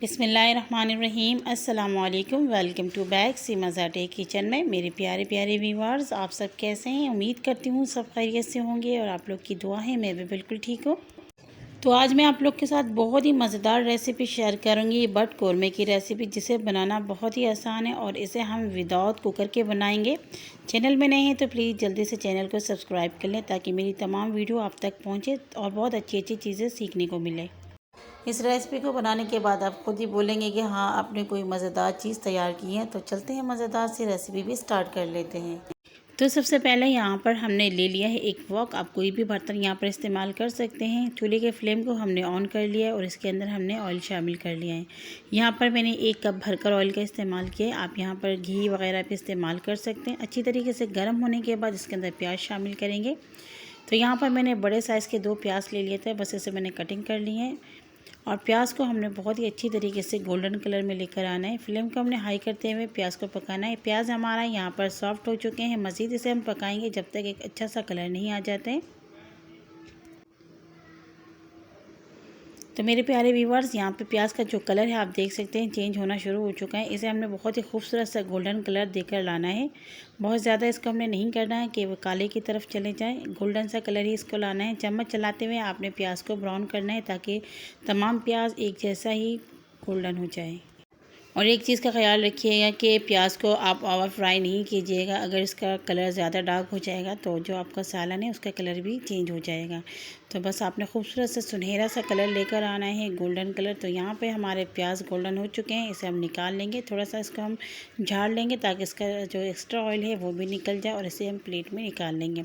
बिस्मिल्लाहिर्रहमानिर्रहीम। अस्सलामुअलैकुम। Welcome to back Seema Zate kitchen में। मेरे प्यारे प्यारे व्यूअर्स, आप सब कैसे हैं? उम्मीद करती हूँ सब खैरियत से होंगे और आप लोग की दुआ है मैं भी बिल्कुल ठीक हूँ। तो आज मैं आप लोग के साथ बहुत ही मज़ेदार रेसिपी शेयर करूँगी, बट कौरमे की रेसिपी, जिसे बनाना बहुत ही आसान है और इसे हम विदाउट कुकर के बनाएंगे। चैनल में नए हैं तो प्लीज़ जल्दी से चैनल को सब्सक्राइब कर लें ताकि मेरी तमाम वीडियो आप तक पहुँचे और बहुत अच्छी अच्छी चीज़ें सीखने को मिले। इस रेसिपी को बनाने के बाद आप खुद ही बोलेंगे कि हाँ, आपने कोई मज़ेदार चीज़ तैयार की है। तो चलते हैं, मज़ेदार सी रेसिपी भी स्टार्ट कर लेते हैं। तो सबसे पहले यहाँ पर हमने ले लिया है एक वॉक। आप कोई भी बर्तन यहाँ पर इस्तेमाल कर सकते हैं। चूल्हे के फ्लेम को हमने ऑन कर लिया है और इसके अंदर हमने ऑयल शामिल कर लिया है। यहाँ पर मैंने 1 कप भरकर ऑयल का इस्तेमाल किया है। आप यहाँ पर घी वगैरह भी इस्तेमाल कर सकते हैं। अच्छी तरीके से गर्म होने के बाद इसके अंदर प्याज शामिल करेंगे। तो यहाँ पर मैंने बड़े साइज़ के 2 प्याज ले लिए थे, बस इसे मैंने कटिंग कर ली है। और प्याज को हमने बहुत ही अच्छी तरीके से गोल्डन कलर में लेकर आना है। फ्लेम को हमने हाई करते हुए प्याज को पकाना है। प्याज हमारा यहाँ पर सॉफ्ट हो चुके हैं। मज़ीद इसे हम पकाएंगे जब तक एक अच्छा सा कलर नहीं आ जाता है। तो मेरे प्यारे व्यूअर्स, यहाँ पे प्याज का जो कलर है आप देख सकते हैं चेंज होना शुरू हो चुका है। इसे हमने बहुत ही खूबसूरत सा गोल्डन कलर देकर लाना है। बहुत ज़्यादा इसको हमने नहीं करना है कि वो काले की तरफ चले जाए। गोल्डन सा कलर ही इसको लाना है। चम्मच चलाते हुए आपने प्याज को ब्राउन करना है ताकि तमाम प्याज एक जैसा ही गोल्डन हो जाए। और एक चीज़ का ख्याल रखिएगा कि प्याज को आप ओवर फ्राई नहीं कीजिएगा। अगर इसका कलर ज़्यादा डार्क हो जाएगा तो जो आपका सालन है उसका कलर भी चेंज हो जाएगा। तो बस आपने खूबसूरत सा सुनहरा सा कलर लेकर आना है, गोल्डन कलर। तो यहाँ पे हमारे प्याज गोल्डन हो चुके हैं। इसे हम निकाल लेंगे। थोड़ा सा इसको हम झाड़ लेंगे ताकि इसका जो एक्स्ट्रा ऑयल है वो भी निकल जाए और इसे हम प्लेट में निकाल लेंगे।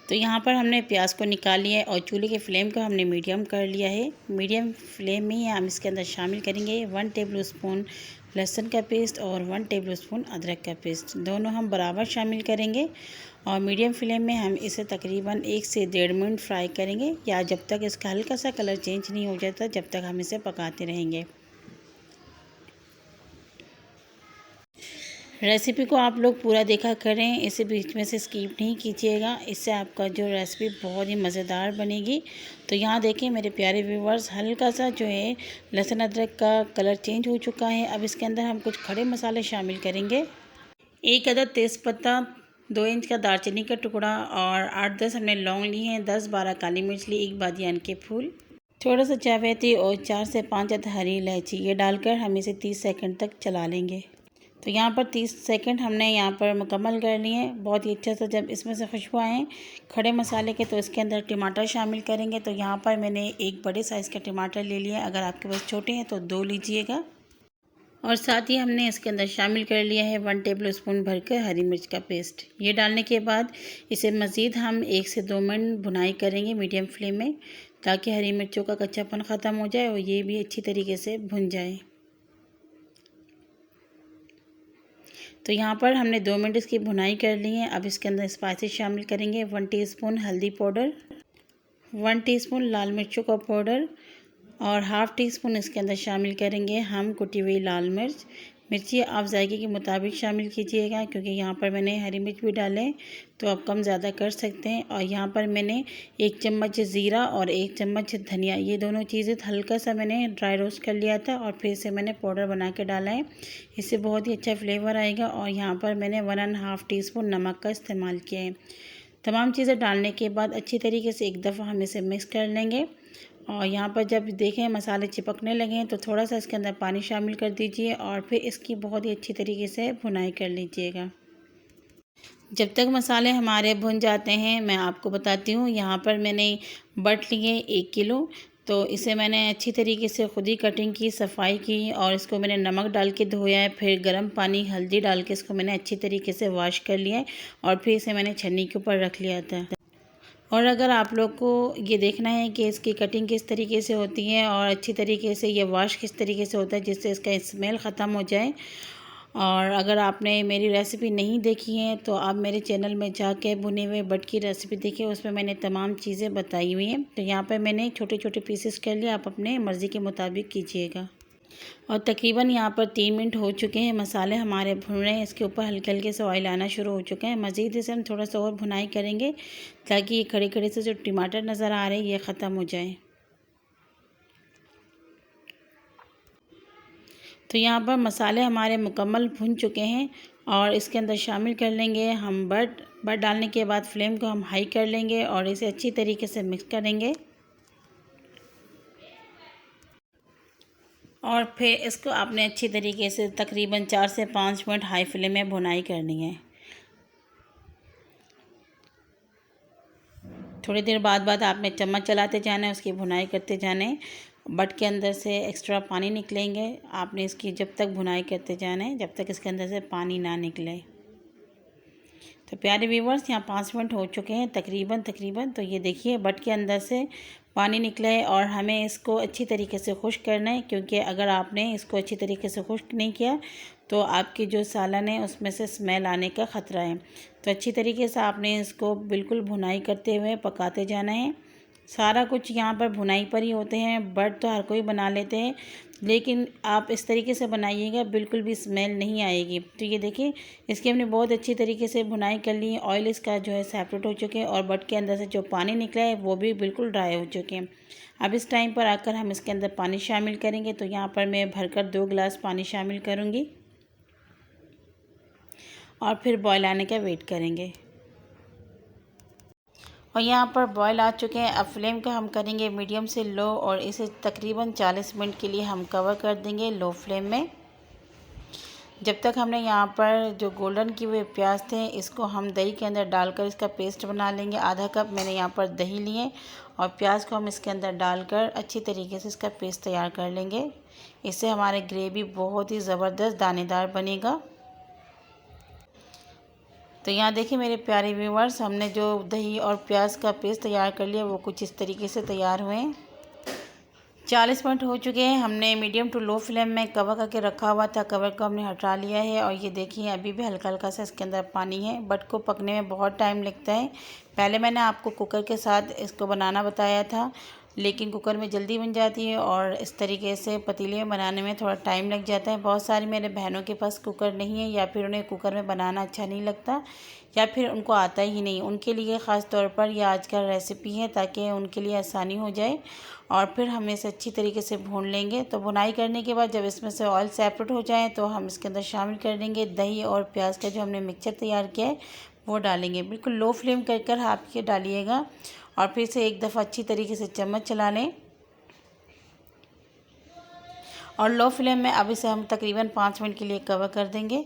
तो यहाँ पर हमने प्याज को निकाल लिया है और चूल्हे के फ्लेम को हमने मीडियम कर लिया है। मीडियम फ्लेम में ही हम इसके अंदर शामिल करेंगे 1 टेबल स्पून लहसुन का पेस्ट और 1 टेबल स्पून अदरक का पेस्ट। दोनों हम बराबर शामिल करेंगे और मीडियम फ्लेम में हम इसे तकरीबन 1 से 1.5 मिनट फ्राई करेंगे, या जब तक इसका हल्का सा कलर चेंज नहीं हो जाता जब तक हम इसे पकाते रहेंगे। रेसिपी को आप लोग पूरा देखा करें, इसे बीच में से स्किप नहीं कीजिएगा। इससे आपका जो रेसिपी बहुत ही मज़ेदार बनेगी। तो यहाँ देखें मेरे प्यारे व्यूवर्स, हल्का सा जो है लहसुन अदरक का कलर चेंज हो चुका है। अब इसके अंदर हम कुछ खड़े मसाले शामिल करेंगे। 1 अदद तेज़पत्ता, 2 इंच का दालचीनी का टुकड़ा और 8-10 हमने लौंग ली हैं, 10-12 काली मिर्च ली, 1 बादियान के फूल, थोड़ा सा जावित्री और 4 से 5 अदद हरी इलायची। ये डालकर हम इसे 30 सेकंड तक चला लेंगे। तो यहाँ पर 30 सेकंड हमने यहाँ पर मुकम्मल कर लिए हैं। बहुत ही अच्छा सा जब इसमें से खुशबू आए खड़े मसाले के, तो इसके अंदर टमाटर शामिल करेंगे। तो यहाँ पर मैंने 1 बड़े साइज़ का टमाटर ले लिया है। अगर आपके पास छोटे हैं तो 2 लीजिएगा। और साथ ही हमने इसके अंदर शामिल कर लिया है 1 टेबल स्पून भरकर हरी मिर्च का पेस्ट। ये डालने के बाद इसे मज़ीद हम 1 से 2 मिनट भुनाई करेंगे मीडियम फ्लेम में, ताकि हरी मिर्चों का कच्चापन ख़त्म हो जाए और ये भी अच्छी तरीके से भुन जाए। तो यहाँ पर हमने 2 मिनट इसकी भुनाई कर ली है। अब इसके अंदर स्पाइसेस शामिल करेंगे। 1 टीस्पून हल्दी पाउडर, 1 टीस्पून लाल मिर्चों का पाउडर और हाफ़ टी स्पून इसके अंदर शामिल करेंगे हम कुटी हुई लाल मिर्च। मिर्ची आप जायके के मुताबिक शामिल कीजिएगा, क्योंकि यहाँ पर मैंने हरी मिर्च भी डाले तो आप कम ज़्यादा कर सकते हैं। और यहाँ पर मैंने 1 चम्मच ज़ीरा और 1 चम्मच धनिया, ये दोनों चीज़ें हल्का सा मैंने ड्राई रोस्ट कर लिया था और फिर से मैंने पाउडर बना के डाला है। इससे बहुत ही अच्छा फ्लेवर आएगा। और यहाँ पर मैंने 1½ टीस्पून नमक का इस्तेमाल किया है। तमाम चीज़ें डालने के बाद अच्छी तरीके से एक दफ़ा हम इसे मिक्स कर लेंगे। और यहाँ पर जब देखें मसाले चिपकने लगे हैं तो थोड़ा सा इसके अंदर पानी शामिल कर दीजिए और फिर इसकी बहुत ही अच्छी तरीके से भुनाई कर लीजिएगा। जब तक मसाले हमारे भुन जाते हैं मैं आपको बताती हूँ, यहाँ पर मैंने बट लिए 1 किलो। तो इसे मैंने अच्छी तरीके से खुद ही कटिंग की, सफाई की और इसको मैंने नमक डाल के धोया है। फिर गर्म पानी हल्दी डाल के इसको मैंने अच्छी तरीके से वॉश कर लिया है और फिर इसे मैंने छन्नी के ऊपर रख लिया था। और अगर आप लोग को ये देखना है कि इसकी कटिंग किस तरीके से होती है और अच्छी तरीके से ये वॉश किस तरीके से होता है जिससे इसका स्मेल ख़त्म हो जाए, और अगर आपने मेरी रेसिपी नहीं देखी है तो आप मेरे चैनल में जाके भुने हुए बट की रेसिपी देखिए, उसमें मैंने तमाम चीज़ें बताई हुई हैं। तो यहाँ पर मैंने छोटे छोटे पीसेस कर लिए, आप अपने मर्ज़ी के मुताबिक कीजिएगा। और तकरीबन यहाँ पर 3 मिनट हो चुके हैं, मसाले हमारे भुन रहे हैं, इसके ऊपर हल्के हल्के से ऑयल आना शुरू हो चुके हैं। मज़ीद इसे हम थोड़ा सा और भुनाई करेंगे ताकि ये खड़े खड़े से जो टमाटर नज़र आ रहे हैं ये ख़त्म हो जाए। तो यहाँ पर मसाले हमारे मुकम्मल भुन चुके हैं और इसके अंदर शामिल कर लेंगे हम बट डालने के बाद फ्लेम को हम हाई कर लेंगे और इसे अच्छी तरीके से मिक्स करेंगे और फिर इसको आपने अच्छी तरीके से तकरीबन 4 से 5 मिनट हाई फ्लेम में भुनाई करनी है। थोड़ी देर बाद आपने चम्मच चलाते जाना है, उसकी भुनाई करते जाना है। बट के अंदर से एक्स्ट्रा पानी निकलेंगे, आपने इसकी जब तक भुनाई करते जाना है जब तक इसके अंदर से पानी ना निकले। तो प्यारे व्यूवर्स, यहाँ 5 मिनट हो चुके हैं तकरीबन। तो ये देखिए बट के अंदर से पानी निकला है और हमें इसको अच्छी तरीके से खुश्क करना है, क्योंकि अगर आपने इसको अच्छी तरीके से खुश्क नहीं किया तो आपकी जो सालन है उसमें से स्मेल आने का ख़तरा है। तो अच्छी तरीके से आपने इसको बिल्कुल भुनाई करते हुए पकाते जाना है। सारा कुछ यहाँ पर भुनाई पर ही होते हैं। बट तो हर कोई बना लेते हैं, लेकिन आप इस तरीके से बनाइएगा बिल्कुल भी स्मेल नहीं आएगी। तो ये देखिए इसकी हमने बहुत अच्छी तरीके से भुनाई कर ली है। ऑयल इसका जो है सेपरेट हो चुके हैं और बट के अंदर से जो पानी निकला है वो भी बिल्कुल ड्राई हो चुके हैं। अब इस टाइम पर आकर हम इसके अंदर पानी शामिल करेंगे। तो यहाँ पर मैं भरकर 2 गिलास पानी शामिल करूँगी और फिर बॉयल आने का वेट करेंगे। और यहाँ पर बॉयल आ चुके हैं। अब फ्लेम को हम करेंगे मीडियम से लो और इसे तकरीबन 40 मिनट के लिए हम कवर कर देंगे लो फ्लेम में। जब तक हमने यहाँ पर जो गोल्डन किए हुए प्याज थे इसको हम दही के अंदर डालकर इसका पेस्ट बना लेंगे। आधा कप मैंने यहाँ पर दही लिए और प्याज को हम इसके अंदर डालकर अच्छी तरीके से इसका पेस्ट तैयार कर लेंगे। इससे हमारे ग्रेवी बहुत ही ज़बरदस्त दानेदार बनेगा। तो यहाँ देखिए मेरे प्यारे व्यूवर्स, हमने जो दही और प्याज का पेस्ट तैयार कर लिया वो कुछ इस तरीके से तैयार हुए हैं। 40 मिनट हो चुके हैं। हमने मीडियम टू लो फ्लेम में कवर करके रखा हुआ था। कवर को हमने हटा लिया है और ये देखिए अभी भी हल्का हल्का सा इसके अंदर पानी है। बट को पकने में बहुत टाइम लगता है। पहले मैंने आपको कुकर के साथ इसको बनाना बताया था, लेकिन कुकर में जल्दी बन जाती है और इस तरीके से पतीले में बनाने में थोड़ा टाइम लग जाता है। बहुत सारी मेरे बहनों के पास कुकर नहीं है, या फिर उन्हें कुकर में बनाना अच्छा नहीं लगता, या फिर उनको आता ही नहीं। उनके लिए ख़ास तौर पर यह आज का रेसिपी है ताकि उनके लिए आसानी हो जाए। और फिर हम इसे अच्छी तरीके से भून लेंगे। तो भुनाई करने के बाद जब इसमें से ऑयल सेपरेट हो जाए तो हम इसके अंदर शामिल कर देंगे दही और प्याज का जो हमने मिक्सचर तैयार किया है वो डालेंगे। बिल्कुल लो फ्लेम कर आप ये डालिएगा और फिर से एक दफ़ा अच्छी तरीके से चम्मच चला लें और लो फ्लेम में अब इसे हम तकरीबन 5 मिनट के लिए कवर कर देंगे।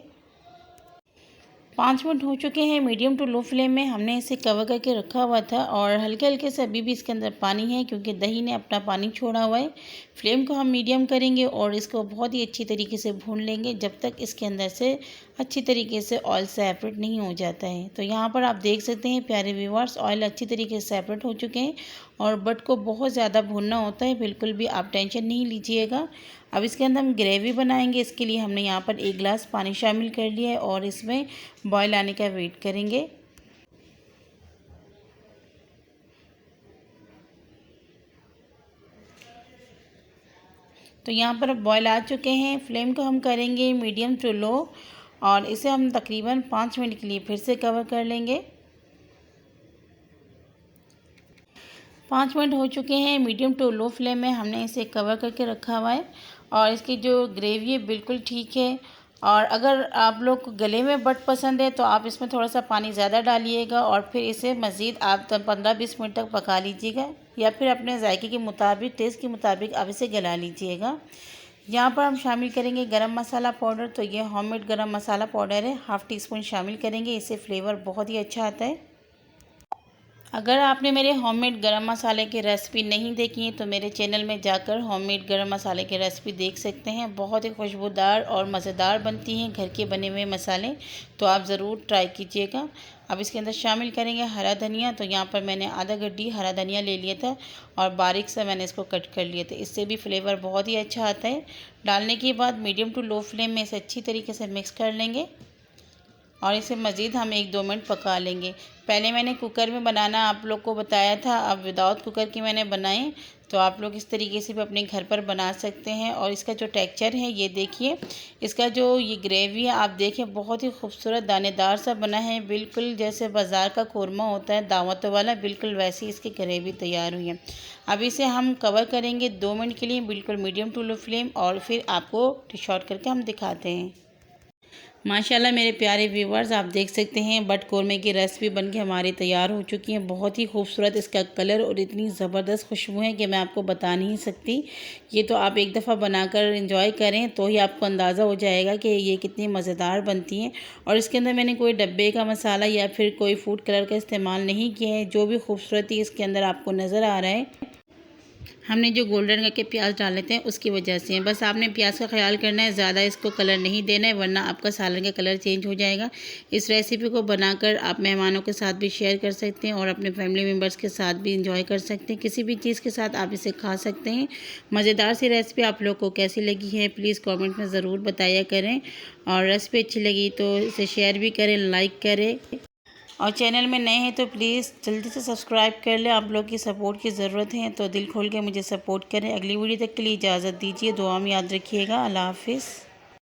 5 मिनट हो चुके हैं। मीडियम टू लो फ्लेम में हमने इसे कवर करके रखा हुआ था और हल्के हल्के से अभी भी इसके अंदर पानी है, क्योंकि दही ने अपना पानी छोड़ा हुआ है। फ्लेम को हम मीडियम करेंगे और इसको बहुत ही अच्छी तरीके से भून लेंगे जब तक इसके अंदर से अच्छी तरीके से ऑयल सेपरेट नहीं हो जाता है। तो यहाँ पर आप देख सकते हैं प्यारे व्यूअर्स, ऑयल अच्छी तरीके से सेपरेट हो चुके हैं और बट को बहुत ज़्यादा भूनना होता है, बिल्कुल भी आप टेंशन नहीं लीजिएगा। अब इसके अंदर हम ग्रेवी बनाएंगे। इसके लिए हमने यहाँ पर 1 गिलास पानी शामिल कर लिया है और इसमें बॉयल आने का वेट करेंगे। तो यहाँ पर बॉयल आ चुके हैं। फ्लेम को हम करेंगे मीडियम टू लो और इसे हम तकरीबन 5 मिनट के लिए फिर से कवर कर लेंगे। 5 मिनट हो चुके हैं। मीडियम टू लो फ्लेम में हमने इसे कवर करके रखा हुआ है और इसकी जो ग्रेवी है बिल्कुल ठीक है। और अगर आप लोग को गले में बट पसंद है तो आप इसमें थोड़ा सा पानी ज़्यादा डालिएगा और फिर इसे मज़ीद आप 15-20 मिनट तक पका लीजिएगा, या फिर अपने जायके के मुताबिक, टेस्ट के मुताबिक आप इसे गला लीजिएगा। यहाँ पर हम शामिल करेंगे गरम मसाला पाउडर। तो ये होममेड गरम मसाला पाउडर है, ½ टीस्पून शामिल करेंगे। इससे फ्लेवर बहुत ही अच्छा आता है। अगर आपने मेरे होममेड गरम मसाले की रेसिपी नहीं देखी है तो मेरे चैनल में जाकर होममेड गरम मसाले की रेसिपी देख सकते हैं। बहुत ही खुशबूदार और मज़ेदार बनती हैं घर के बने हुए मसाले, तो आप ज़रूर ट्राई कीजिएगा। अब इसके अंदर शामिल करेंगे हरा धनिया। तो यहाँ पर मैंने आधा गड्डी हरा धनिया ले लिया था और बारीक से मैंने इसको कट कर लिया था। इससे भी फ्लेवर बहुत ही अच्छा आता है। डालने के बाद मीडियम टू लो फ्लेम में इसे अच्छी तरीके से मिक्स कर लेंगे और इसे मज़ीद हम 1-2 मिनट पका लेंगे। पहले मैंने कुकर में बनाना आप लोग को बताया था, अब विदाउट कुकर की मैंने बनाई। तो आप लोग इस तरीके से भी अपने घर पर बना सकते हैं। और इसका जो टेक्सचर है ये देखिए, इसका जो ये ग्रेवी है आप देखिए बहुत ही खूबसूरत दानेदार सा बना है, बिल्कुल जैसे बाज़ार का कोरमा होता है दावतों वाला, बिल्कुल वैसी इसकी ग्रेवी तैयार हुई है। अब इसे हम कवर करेंगे 2 मिनट के लिए, बिल्कुल मीडियम टू लो फ्लेम, और फिर आपको डिश आउट करके हम दिखाते हैं। माशाल्लाह मेरे प्यारे व्यूवर्स, आप देख सकते हैं बट कोरमे की रेसिपी बनके हमारी तैयार हो चुकी है। बहुत ही खूबसूरत इसका कलर और इतनी ज़बरदस्त खुशबू है कि मैं आपको बता नहीं सकती। ये तो आप एक दफ़ा बनाकर एंजॉय करें तो ही आपको अंदाज़ा हो जाएगा कि ये कितनी मज़ेदार बनती हैं। और इसके अंदर मैंने कोई डब्बे का मसाला या फिर कोई फूड कलर का इस्तेमाल नहीं किया है। जो भी खूबसूरती इसके अंदर आपको नज़र आ रहा है, हमने जो गोल्डन करके प्याज डाल लेते हैं उसकी वजह से। बस आपने प्याज का ख्याल करना है, ज़्यादा इसको कलर नहीं देना है वरना आपका सालन का कलर चेंज हो जाएगा। इस रेसिपी को बनाकर आप मेहमानों के साथ भी शेयर कर सकते हैं और अपने फैमिली मेम्बर्स के साथ भी इंजॉय कर सकते हैं। किसी भी चीज़ के साथ आप इसे खा सकते हैं। मज़ेदार सी रेसिपी आप लोग को कैसी लगी है प्लीज़ कॉमेंट में ज़रूर बताया करें। और रेसिपी अच्छी लगी तो इसे शेयर भी करें, लाइक करें। और चैनल में नए हैं तो प्लीज़ जल्दी से सब्सक्राइब कर लें। आप लोग की सपोर्ट की ज़रूरत है तो दिल खोल के मुझे सपोर्ट करें। अगली वीडियो तक के लिए इजाज़त दीजिए। दुआ में याद रखिएगा। अल्लाह हाफ़िज़।